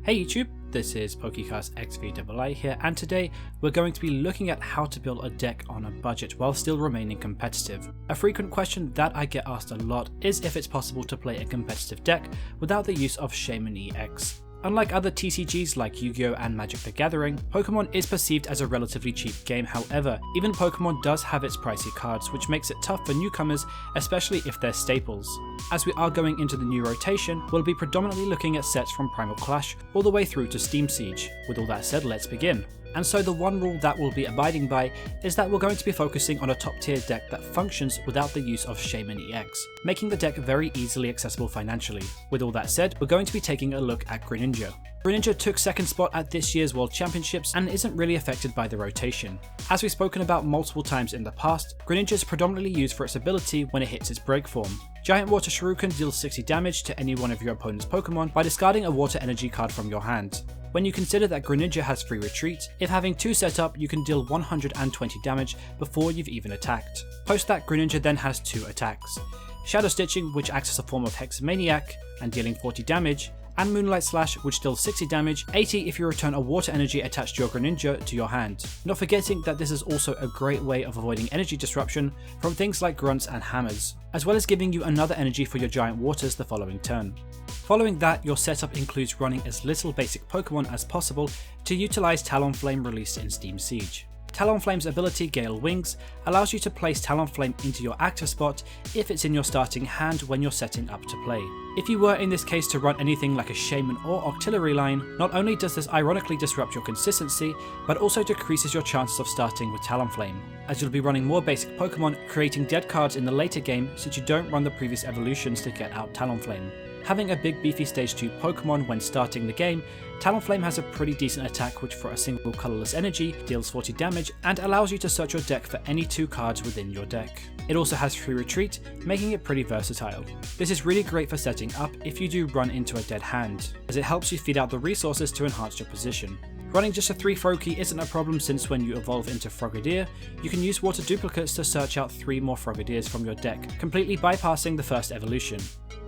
Hey YouTube, this is PokéCastXVll here, and today we're going to be looking at how to build a deck on a budget while still remaining competitive. A frequent question that I get asked a lot is if it's possible to play a competitive deck without the use of Shaymin EX. Unlike other TCGs like Yu-Gi-Oh! And Magic the Gathering, Pokemon is perceived as a relatively cheap game. However, even Pokemon does have its pricey cards, which makes it tough for newcomers, especially if they're staples. As we are going into the new rotation, we'll be predominantly looking at sets from Primal Clash all the way through to Steam Siege. With all that said, let's begin. And so the one rule that we'll be abiding by is that we're going to be focusing on a top tier deck that functions without the use of Shaymin EX, making the deck very easily accessible financially. With all that said, we're going to be taking a look at Greninja. Greninja took second spot at this year's World Championships and isn't really affected by the rotation. As we've spoken about multiple times in the past, Greninja is predominantly used for its ability when it hits its break form. Giant Water Shuriken deals 60 damage to any one of your opponent's Pokemon by discarding a Water Energy card from your hand. When you consider that Greninja has free retreat, if having 2 set up, you can deal 120 damage before you've even attacked. Post that, Greninja then has 2 attacks. Shadow Stitching, which acts as a form of Hexamaniac and dealing 40 damage, and Moonlight Slash, which deals 60 damage, 80 if you return a water energy attached to your Greninja to your hand. Not forgetting that this is also a great way of avoiding energy disruption from things like grunts and hammers, as well as giving you another energy for your giant waters the following turn. Following that, your setup includes running as little basic Pokemon as possible to utilize Talonflame released in Steam Siege. Talonflame's ability, Gale Wings, allows you to place Talonflame into your active spot if it's in your starting hand when you're setting up to play. If you were in this case to run anything like a Shaymin or Octillery line, not only does this ironically disrupt your consistency, but also decreases your chances of starting with Talonflame, as you'll be running more basic Pokemon, creating dead cards in the later game since you don't run the previous evolutions to get out Talonflame. Having a big beefy stage 2 Pokemon when starting the game, Talonflame has a pretty decent attack which for a single colourless energy deals 40 damage and allows you to search your deck for any 2 cards within your deck. It also has free retreat, making it pretty versatile. This is really great for setting up if you do run into a dead hand, as it helps you feed out the resources to enhance your position. Running just a 3 Froakie isn't a problem since when you evolve into Frogadier, you can use water duplicates to search out 3 more Frogadiers from your deck, completely bypassing the first evolution.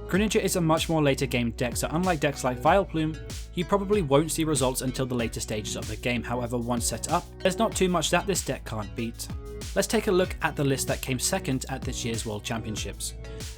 Greninja is a much more later game deck, so unlike decks like Vileplume, you probably won't see results until the later stages of the game. However, once set up, there's not too much that this deck can't beat. Let's take a look at the list that came second at this year's World Championships.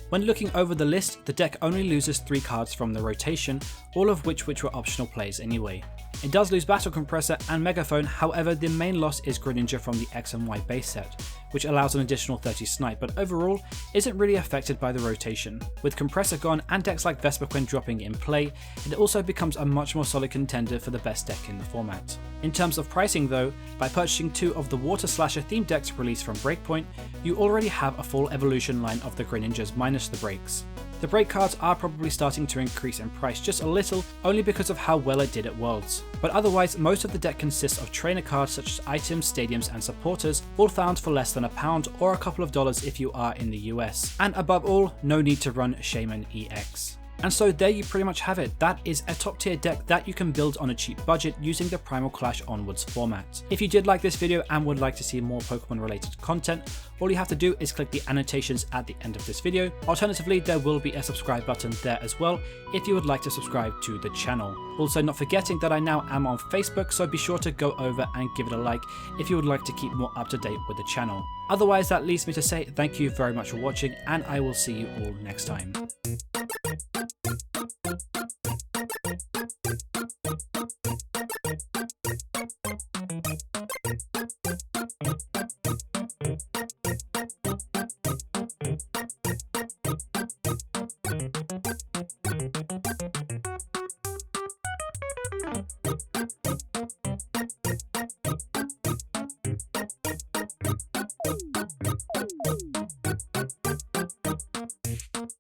When looking over the list, the deck only loses 3 cards from the rotation, all of which were optional plays anyway. It does lose Battle Compressor and Megaphone, however the main loss is Greninja from the X and Y base set, which allows an additional 30 snipe, but overall isn't really affected by the rotation. With Compressor gone and decks like Vespiquen dropping in play, it also becomes a much more solid contender for the best deck in the format. In terms of pricing though, by purchasing 2 of the Water Slasher themed decks released from Breakpoint, you already have a full evolution line of the Greninjas minus the breaks. The break cards are probably starting to increase in price just a little, only because of how well it did at Worlds. But otherwise, most of the deck consists of trainer cards such as items, stadiums and supporters, all found for less than £1 or a couple of dollars if you are in the US. And above all, no need to run Shaymin EX. And so there you pretty much have it. That is a top tier deck that you can build on a cheap budget using the Primal Clash Onwards format. If you did like this video and would like to see more Pokemon related content, all you have to do is click the annotations at the end of this video. Alternatively, there will be a subscribe button there as well if you would like to subscribe to the channel. Also, not forgetting that I now am on Facebook, so be sure to go over and give it a like if you would like to keep more up to date with the channel. Otherwise, that leaves me to say thank you very much for watching, and I will see you all next time.